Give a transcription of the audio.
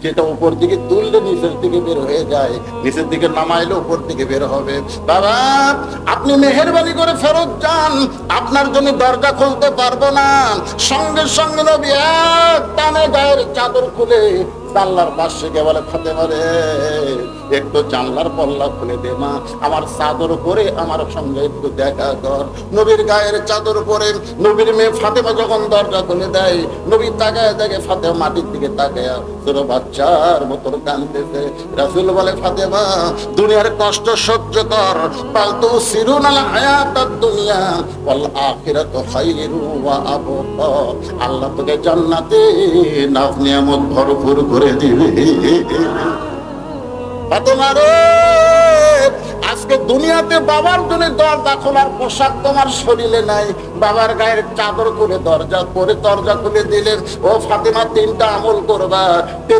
যেটা উপর দিকে তুললে নিচের দিকে বের হয়ে যায়, নিচের দিকে নামাইলে উপর দিকে বের হবে। বাবা, আপনি মেহেরবানি করে ফেরত যান, আপনার জন্য দরজা খুলতে পারবো না। সঙ্গে সঙ্গে নবী এক টানে গায়ের চাদর খুলে জানলার পাশে গিয়ে বলে, ফাতেমা রে, একটু জানলার পল্লা খুলে দে মা, আমার চাদর পরে আমার সঙ্গে একটু দেখা কর। নবীর গায়ের চাদর পরে নবীর মেয়ে ফাতেমা যখন দরজা খুলে দেয়, নবী তাকায় দেখে ফাতেমা মাটির দিকে তাকায় ছোট বাচ্চার মতো কাঁদতেছে। রাসূল বলে, ফাতেমা, দুনিয়ার কষ্ট সহ্য কর, পালতু সিরুন আল হায়াতাদ দুনিয়া ওয়াল আখিরাতু খায়রু ওয়া আবকা। আল্লাহ তোকে জান্নাতে নাজ নিয়ামত ভরপুর করে দিবে। ফাতেমা রে, আজকে দুনিয়াতে বাবার জন্য দরজা খোলার পোশাক তোমার শরীরে নাই, বাবার গায়ের চাদর করে দরজা খুলে দিলেন। ও ফাতেমা, তিনটা আমল করবা।